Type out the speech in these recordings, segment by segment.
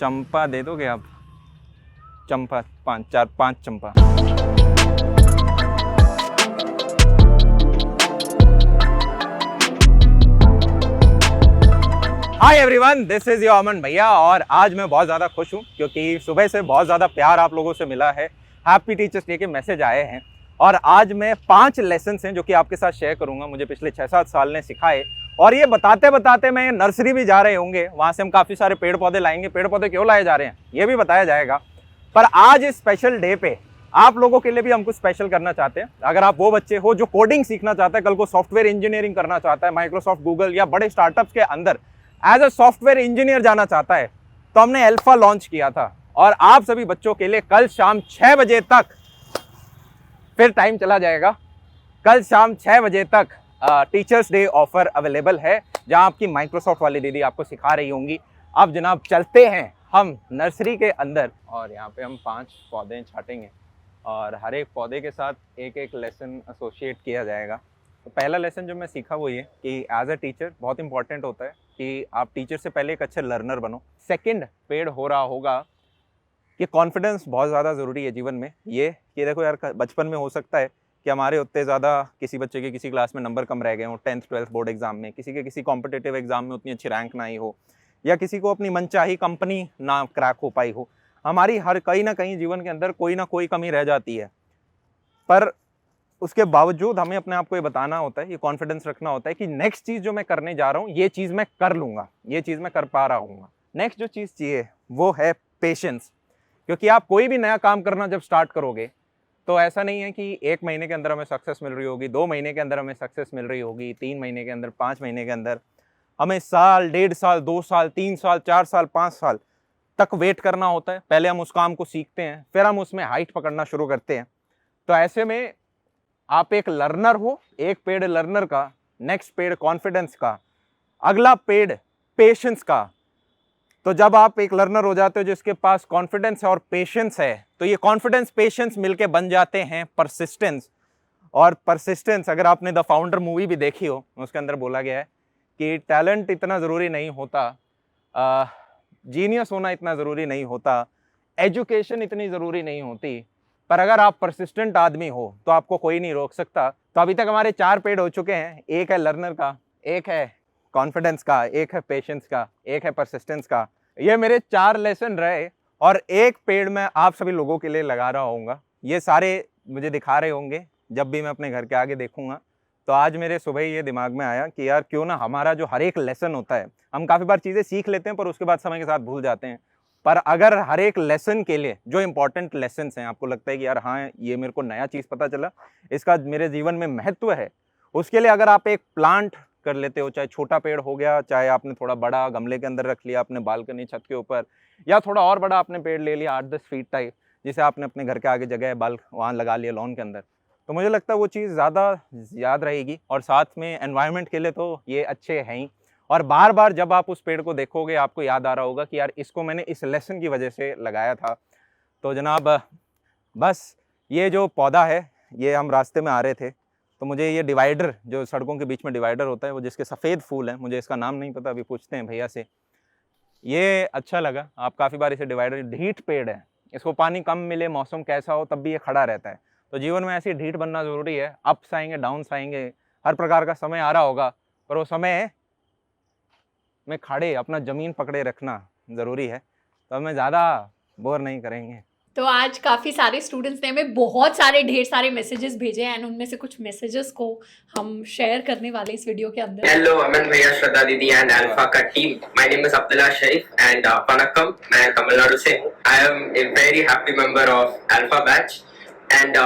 चंपा दे दोगे आप? चंपा 5 चंपा। Hi everyone, this is your Aman bhaiya और आज मैं बहुत ज़्यादा खुश हूँ क्योंकि सुबह से बहुत ज़्यादा प्यार आप लोगों से मिला है। हैप्पी टीचर्स डे के मैसेज आए हैं और आज मैं 5 लेसन हैं जो कि आपके साथ शेयर करूँगा, मुझे पिछले 6-7 साल ने सिखाए। और ये बताते बताते मैं नर्सरी भी जा रहे होंगे, वहाँ से हम काफ़ी सारे पेड़ पौधे लाएंगे। पेड़ पौधे क्यों लाए जा रहे हैं ये भी बताया जाएगा। पर आज इस स्पेशल डे पे आप लोगों के लिए भी हम कुछ स्पेशल करना चाहते हैं। अगर आप वो बच्चे हो जो कोडिंग सीखना चाहता है, कल को सॉफ्टवेयर इंजीनियरिंग करना चाहता है, माइक्रोसॉफ्ट, गूगल या बड़े स्टार्टअप्स के अंदर एज अ सॉफ्टवेयर इंजीनियर जाना चाहता है, तो हमने अल्फा लॉन्च किया था और आप सभी बच्चों के लिए कल शाम 6 बजे तक, फिर टाइम चला जाएगा, कल शाम 6 बजे तक टीचर्स डे ऑफर अवेलेबल है जहां आपकी माइक्रोसॉफ्ट वाली दीदी आपको सिखा रही होंगी। अब जनाब चलते हैं हम नर्सरी के अंदर और यहाँ पे हम 5 पौधे छाटेंगे और हर एक पौधे के साथ एक एक लेसन एसोसिएट किया जाएगा। तो पहला लेसन जो मैं सीखा वो ये कि एज अ टीचर बहुत इंपॉर्टेंट होता है कि आप टीचर से पहले एक अच्छे लर्नर बनो। सेकंड पेड़ हो रहा होगा कि कॉन्फिडेंस बहुत ज़्यादा ज़रूरी है जीवन में। ये कि देखो यार, बचपन में हो सकता है कि हमारे उतने ज़्यादा किसी बच्चे के किसी क्लास में नंबर कम रह गए हो 10th 12th बोर्ड एग्जाम में, किसी के किसी कॉम्पिटिटिव एग्जाम में उतनी अच्छी रैंक ना आई हो, या किसी को अपनी मनचाही कंपनी ना क्रैक हो पाई हो। हमारी हर कहीं ना कहीं जीवन के अंदर कोई ना कोई कमी रह जाती है, पर उसके बावजूद हमें अपने आप को ये बताना होता है, ये कॉन्फिडेंस रखना होता है कि नेक्स्ट चीज़ जो मैं करने जा रहा हूँ ये चीज़ मैं कर लूँगा, ये चीज़ मैं कर पा रहा हूँ। नेक्स्ट जो चीज़ चाहिए वो है पेशेंस, क्योंकि आप कोई भी नया काम करना जब स्टार्ट करोगे तो ऐसा नहीं है कि 1 महीने के अंदर हमें सक्सेस मिल रही होगी, 2 महीने के अंदर हमें सक्सेस मिल रही होगी, 3 महीने के अंदर, 5 महीने के अंदर। हमें साल, 1.5 साल, 2 साल, 3 साल, 4 साल, 5 साल तक वेट करना होता है। पहले हम उस काम को सीखते हैं, फिर हम उसमें हाइट पकड़ना शुरू करते हैं। तो ऐसे में आप एक लर्नर हो, एक पेड़ लर्नर का, नेक्स्ट पेड़ कॉन्फिडेंस का, अगला पेड़ पेशेंस का। तो जब आप एक लर्नर हो जाते हो जिसके पास कॉन्फिडेंस है और पेशेंस है, तो ये कॉन्फिडेंस पेशेंस मिलके बन जाते हैं परसिस्टेंस। और परसिस्टेंस, अगर आपने द फाउंडर मूवी भी देखी हो, उसके अंदर बोला गया है कि टैलेंट इतना ज़रूरी नहीं होता, जीनियस होना इतना ज़रूरी नहीं होता, एजुकेशन इतनी ज़रूरी नहीं होती, पर अगर आप परसिस्टेंट आदमी हो तो आपको कोई नहीं रोक सकता। तो अभी तक हमारे 4 पेड़ हो चुके हैं, एक है लर्नर का, एक है कॉन्फिडेंस का, एक है पेशेंस का, एक है परसिस्टेंस का। ये मेरे 4 लेसन रहे और एक पेड़ मैं आप सभी लोगों के लिए लगा रहा होऊंगा। ये सारे मुझे दिखा रहे होंगे जब भी मैं अपने घर के आगे देखूंगा। तो आज मेरे सुबह ये दिमाग में आया कि यार क्यों ना हमारा जो हर एक लेसन होता है, हम काफ़ी बार चीज़ें सीख लेते हैं पर उसके बाद समय के साथ भूल जाते हैं। पर अगर हर एक लेसन के लिए जो इंपॉर्टेंट लेसन्स हैं, आपको लगता है कि यार हाँ ये मेरे को नया चीज़ पता चला, इसका मेरे जीवन में महत्व है, उसके लिए अगर आप एक प्लांट कर लेते हो, चाहे छोटा पेड़ हो गया, चाहे आपने थोड़ा बड़ा गमले के अंदर रख लिया अपने बालकनी छत के ऊपर, या थोड़ा और बड़ा आपने पेड़ ले लिया 8-10 फीट टाइप, जिसे आपने अपने घर के आगे जगह है बाल वहाँ लगा लिया लॉन के अंदर, तो मुझे लगता है वो चीज़ ज़्यादा याद रहेगी। और साथ में एनवायरनमेंट के लिए तो ये अच्छे हैं ही, और बार बार जब आप उस पेड़ को देखोगे आपको याद आ रहा होगा कि यार इसको मैंने इस लेसन की वजह से लगाया था। तो जनाब बस ये जो पौधा है, ये हम रास्ते में आ रहे थे तो मुझे ये डिवाइडर, जो सड़कों के बीच में डिवाइडर होता है, वो जिसके सफ़ेद फूल हैं, मुझे इसका नाम नहीं पता, अभी पूछते हैं भैया से, ये अच्छा लगा। आप काफ़ी बार इसे डिवाइडर, ढीठ पेड़ है, इसको पानी कम मिले, मौसम कैसा हो, तब भी ये खड़ा रहता है। तो जीवन में ऐसी ढीठ बनना ज़रूरी है। अप्स आएंगे, डाउन्स आएंगे, हर प्रकार का समय आ रहा होगा, पर वो समय में खड़े अपना ज़मीन पकड़े रखना ज़रूरी है। तो हमें ज़्यादा बोर नहीं करेंगे। तो आज काफ़ी सारे स्टूडेंट्स ने हमें बहुत सारे ढेर सारे मैसेजेस भेजे हैं एंड उनमें से कुछ मैसेजेस को हम शेयर करने वाले इस वीडियो के अंदर। Hello Aman bhaiya, Shraddha didi and Alpha का टीम। My name is Abdullah Sharif and vanakkam, मैं तमिलनाडु से हूँ। I am a very happy member of Alpha batch and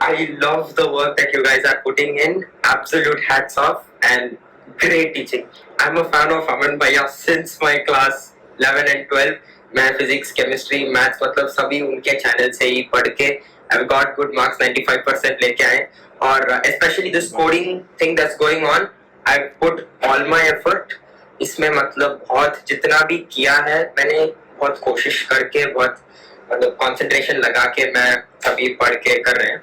I love the work that you guys are putting in. Absolute hats off and great teaching. I'm a fan of Aman Bhaiya since my class 11 and 12. मैं physics, chemistry, maths मतलब सभी उनके channel से ही पढ़ के I've got good marks, 95% लेके आए। और especially this coding thing that's going on, I've put all my effort. इसमें मतलब बहुत जितना भी किया है मैंने, बहुत कोशिश करके, बहुत मतलब कंसंट्रेशन लगा के मैं सभी पढ़ के कर रहे हैं।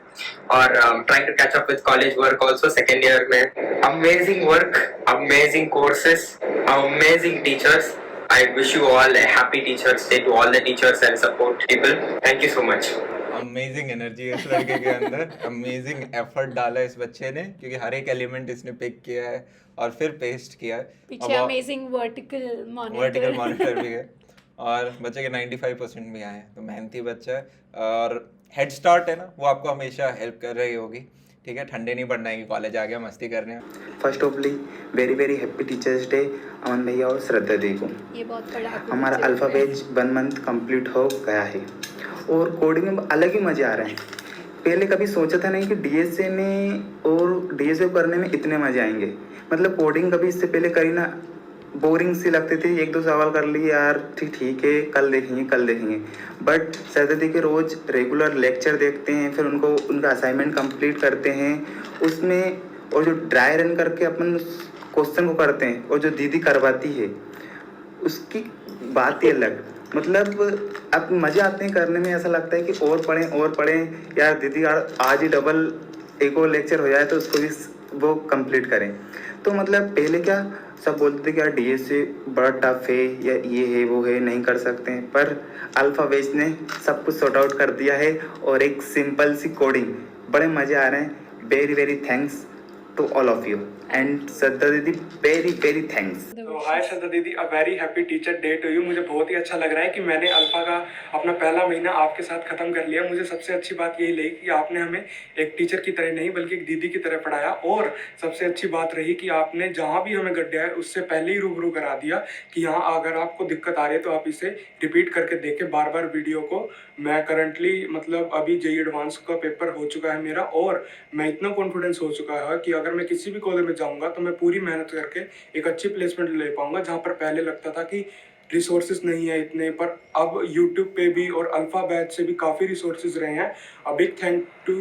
और trying to catch up with college work also, second year में। Amazing work, amazing courses, amazing teachers, I wish you all a happy Teachers Day to all the teachers and support people. Thank you so much. Amazing energy है इस लड़के के अंदर, amazing effort डाला है इस बच्चे ने, क्योंकि हर एक एलिमेंट इसने पिक किया है और फिर पेस्ट किया है। पीछे अमेजिंग वर्टिकल मॉनिटर भी है और बच्चे के 95% भी आए हैं, तो मेहनती बच्चा है और हेड स्टार्ट है ना, वो आपको हमेशा हेल्प कर रही होगी। ठीक है, ठंडे नहीं पड़ना है कि कॉलेज आ गया मस्ती करने। First of all very very happy teachers day Aman bhaiya और श्रद्धा दी को। ये बहुत बड़ा हमारा अल्फा बैच 1 मंथ कंप्लीट हो गया है और कोडिंग में अलग ही मज़े आ रहे हैं। पहले कभी सोचा था नहीं कि डीएसए में और डीएसए करने में इतने मज़े आएंगे। मतलब कोडिंग कभी इससे पहले करी ना, बोरिंग सी लगती थी, 1-2 सवाल कर लिए यार, ठीक है कल देखेंगे। बट सैटरडे के रोज़ रेगुलर लेक्चर देखते हैं, फिर उनका असाइनमेंट कंप्लीट करते हैं उसमें, और जो ड्राई रन करके अपन क्वेश्चन को करते हैं और जो दीदी करवाती है उसकी बात ही अलग। मतलब अब मज़े आते हैं करने में, ऐसा लगता है कि और पढ़ें यार, दीदी यार आज ही डबल एक और लेक्चर हो जाए तो उसको भी वो कंप्लीट करें। तो मतलब पहले क्या सब बोलते थे कि यार डीएसए बड़ा टफ है या ये है वो है, नहीं कर सकते हैं, पर अल्फा बैच ने सब कुछ सॉर्ट आउट कर दिया है और एक सिंपल सी कोडिंग, बड़े मज़े आ रहे हैं। Very very thanks to all of you and Shraddha didi very very thanks. तो hi Shraddha didi, a very happy teacher day to you. मुझे बहुत ही अच्छा लग रहा है कि मैंने अल्फा का अपना पहला महीना आपके साथ ख़त्म कर लिया। मुझे सबसे अच्छी बात यही लगी कि आपने हमें एक टीचर की तरह नहीं बल्कि एक दीदी की तरह पढ़ाया, और सबसे अच्छी बात रही कि आपने जहाँ भी हमें गड्ढे आए उससे पहले ही रूबरू करा दिया कि यहाँ अगर आपको दिक्कत आ रही है तो आप इसे रिपीट करके देखें बार वीडियो को। मैं करंटली मतलब अभी जेईई एडवांस का पेपर हो चुका है मेरा, और मैं इतना कॉन्फिडेंस हो चुका है कि अगर मैं किसी भी कॉलेज में जाऊँगा तो मैं पूरी मेहनत करके एक अच्छी प्लेसमेंट ले पाऊंगा। जहाँ पर पहले लगता था कि रिसोर्सेज नहीं है इतने, पर अब यूट्यूब पे भी और अल्फा बैच से भी काफ़ी रिसोर्सेज रहे हैं। A big thank to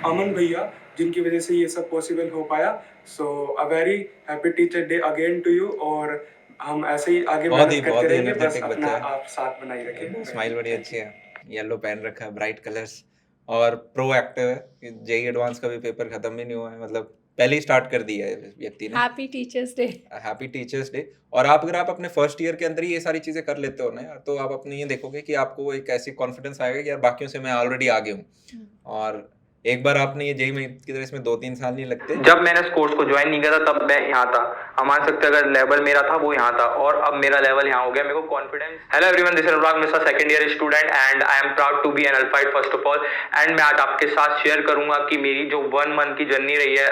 Aman bhaiya जिनकी वजह से ये सब पॉसिबल हो पाया। So a very happy teacher day again to you, और हम ऐसे ही आगे मेहनत करते रहेंगे, बस अपना आप साथ बनाए रखें। स्माइल बड़ी अच्छी है, येलो पहन रखा है, ब्राइट कलर्स, और प्रोएक्टिव है। जेईई एडवांस का भी पेपर खत्म भी नहीं हुआ है, मतलब पहले ही स्टार्ट कर दिया है व्यक्ति ने। Happy teachers day. Happy teachers day. और अगर आप अपने फर्स्ट ईयर के अंदर ही ये सारी चीजें कर लेते हो ना यार, तो आप अपने ये देखोगे कि आपको एक ऐसी कॉन्फिडेंस आएगा कि यार बाकियों से मैं ऑलरेडी आगे हूँ। और एक बार आपने ये जेईई की तरह इसमें 2-3 साल नहीं लगते। जब मैंने इस कोर्स को ज्वाइन नहीं किया था तब मैं यहाँ था, हम मान सकते हैं अगर लेवल मेरा था वो यहाँ था, और अब मेरा लेवल यहाँ हो गया, मेरे को confidence. Hello everyone, this is Anurag Mishra, second year student, and I am proud to be an Alphaite first of all. And मैं आज आपके साथ शेयर करूंगा कि मेरी जो 1 मंथ की जर्नी रही है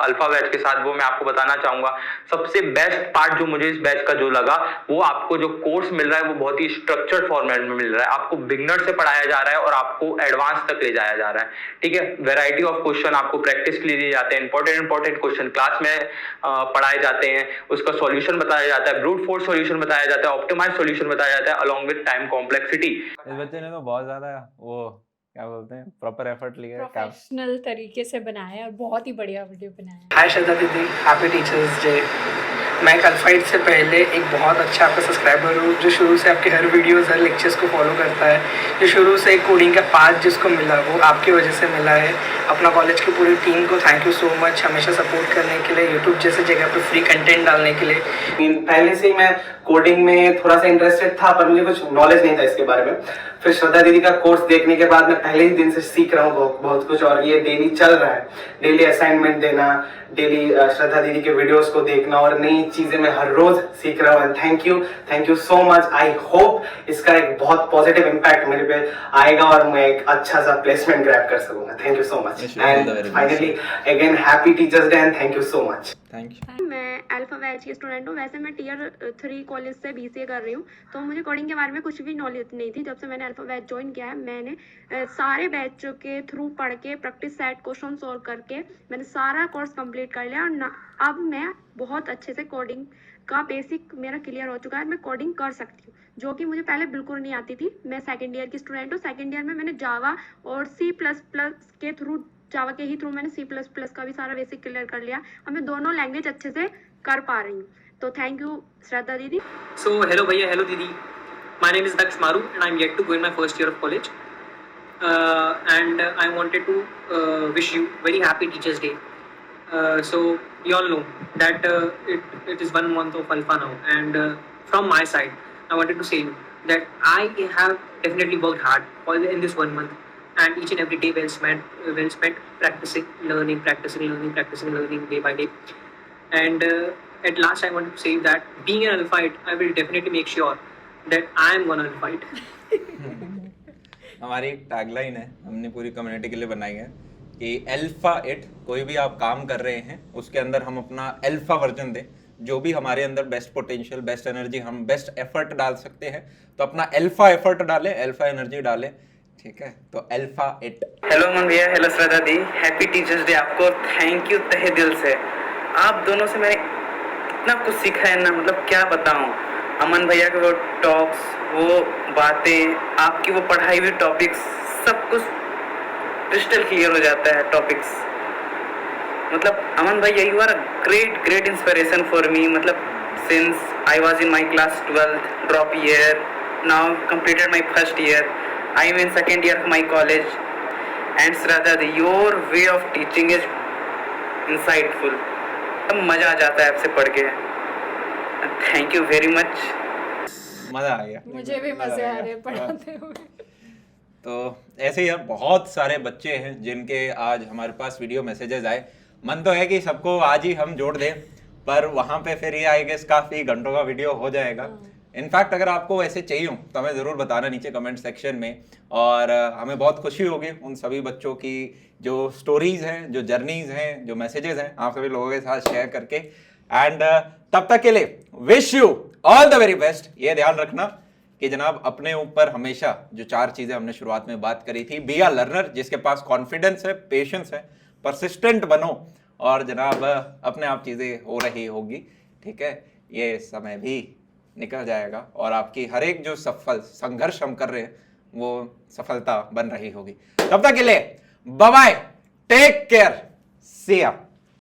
अल्फा बैच के साथ, वो मैं आपको बताना चाहूंगा। सबसे बेस्ट पार्ट जो मुझे इस बैच का जो लगा, वो आपको जो कोर्स मिल रहा है वो बहुत ही स्ट्रक्चर्ड फॉर्मेट में मिल रहा है। आपको बिगनर से पढ़ाया जा रहा है और आपको एडवांस तक ले जाया जा रहा है। ठीक है, वेराइटी ऑफ क्वेश्चन आपको प्रैक्टिस के लिए दिए जाते हैं, इंपॉर्टेंट क्वेश्चन क्लास में पढ़ाए जाते हैं, उसका सॉल्यूशन बताया जाता है, ब्रूट फोर्स सॉल्यूशन बताया जाता है, ऑप्टिमाइज सॉल्यूशन बताया जाता है अलोंग विद टाइम कॉम्प्लेक्सिटी। इस बच्चे ने तो बहुत ज्यादा वो क्या बोलते हैं प्रॉपर एफर्ट लिया है, प्रोफेशनल तरीके से बनाया है और बहुत ही बढ़िया वीडियो बनाया है। हाय श्रद्धा दीदी, हैप्पी टीचर्स डे। मैं अल्फाइट से पहले एक बहुत अच्छा आपका सब्सक्राइबर हूँ, जो शुरू से आपके हर वीडियोस हर लेक्चर्स को फॉलो करता है। जो शुरू से कोडिंग का पाथ जिसको मिला वो आपकी वजह से मिला है। अपना कॉलेज की पूरी टीम को थैंक यू सो मच, हमेशा सपोर्ट करने के लिए, यूट्यूब जैसे जगह पे फ्री कंटेंट डालने के लिए। पहले से ही मैं कोडिंग में थोड़ा सा इंटरेस्टेड था, पर मुझे कुछ नॉलेज नहीं था इसके बारे में। फिर श्रद्धा दीदी का कोर्स देखने के बाद मैं पहले ही दिन से सीख रहा हूँ बहुत कुछ, और ये डेली चल रहा है। डेली असाइनमेंट देना, डेली श्रद्धा दीदी के वीडियोस को देखना, और नई चीजें मैं हर रोज सीख रहा हूँ। Thank you so much. I hope इसका एक बहुत पॉजिटिव इम्पैक्ट मेरे पे आएगा और मैं एक अच्छा सा प्लेसमेंट ग्रैब कर सकूंगा। Thank you so much, and finally again happy teachers day and thank you so much. Thank you. मैं अल्फा बैच की स्टूडेंट हूँ। वैसे मैं टियर 3 कॉलेज से बीसीए कर रही हूँ, तो मुझे कोडिंग के बारे में कुछ भी नॉलेज नहीं थी। जब से मैंने अल्फा बैच ज्वाइन किया है, मैंने सारे बैच के थ्रू पढ़ के प्रैक्टिस सेट क्वेश्चन सॉल्व करके मैंने सारा कोर्स कंप्लीट कर लिया, और अब मैं बहुत अच्छे से कोडिंग का बेसिक मेरा क्लियर हो चुका है। मैं कोडिंग कर सकती हूँ, जो कि मुझे पहले बिल्कुल नहीं आती थी। मैं सेकेंड ईयर की स्टूडेंट हूँ। सेकेंड ईयर में मैंने जावा और C++ के थ्रू, जावा के ही थ्रू मैंने C++ का भी सारा बेसिक क्लियर कर लिया। अब मैं दोनों लैंग्वेज अच्छे से कर पा रही हूँ। तो थैंक यू श्रद्धा दीदी। सो हेलो भैया, हेलो दीदी, my name is Daksh Maru and I am yet to go in my first year of college, and I wanted to wish you very happy teachers day. So you all know that it is 1 month of Alpha now, and from my side, I wanted to say you that I have definitely worked hard in this 1 month, and each and every day well spent practicing, learning day by day. And at last, I wanted to say that being an alphite, I will definitely make sure that I am gonna alphite. हमारी एक tagline है, हमने पूरी community के लिए बनाई है कि अल्फा इट, कोई भी आप काम कर रहे हैं उसके अंदर हम अपना अल्फा वर्जन दें, जो भी हमारे अंदर बेस्ट पोटेंशियल, बेस्ट एनर्जी, हम बेस्ट एफर्ट डाल सकते हैं तो अपना अल्फा एफर्ट डालें, अल्फा एनर्जी डालें, ठीक है? तो अल्फा इट। हेलो अमन भैया, हेलो श्रद्धा दी, हैप्पी टीचर्स डे आपको, थैंक यू तहे दिल से। आप दोनों से मैंने इतना कुछ सीखा है ना, मतलब क्या बताऊं। अमन भैया के वो टॉक्स, वो बातें, आपकी वो पढ़ाई हुई टॉपिक्स, सब कुछ क्रिस्टल क्लियर हो जाता है टॉपिक्स। मतलब Aman bhaiya, you are a great inspiration for me. मतलब since I was in my class 12th drop year, now completed my first year, I am in second year of my college, and Shraddha di, your way of teaching is insightful. अब मजा आ जाता है आपसे पढ़ के। Thank you very much. मजा आ गया, मुझे भी मजे आ रहे पढ़ाते हुए। तो ऐसे ही यार बहुत सारे बच्चे हैं जिनके आज हमारे पास वीडियो मैसेजेस आए। मन तो है कि सबको आज ही हम जोड़ दें, पर वहाँ पे फिर ये आई गेस काफ़ी घंटों का वीडियो हो जाएगा। इनफैक्ट अगर आपको ऐसे चाहिए हो तो हमें ज़रूर बताना नीचे कमेंट सेक्शन में, और हमें बहुत खुशी होगी उन सभी बच्चों की जो स्टोरीज़ हैं, जो जर्नीज़ हैं, जो मैसेजेस हैं, आप सभी लोगों के साथ शेयर करके। एंड तब तक के लिए wish you all the very best. ये ध्यान रखना कि जनाब अपने ऊपर हमेशा जो 4 चीज़ें हमने शुरुआत में बात करी थी, बी अ लर्नर, जिसके पास कॉन्फिडेंस है, पेशेंस है, परसिस्टेंट बनो, और जनाब अपने आप चीज़ें हो रही होगी, ठीक है? ये समय भी निकल जाएगा और आपकी हर एक जो सफल संघर्ष हम कर रहे हैं वो सफलता बन रही होगी। तब तक के लिए बाय बाय, टेक केयर, सी या।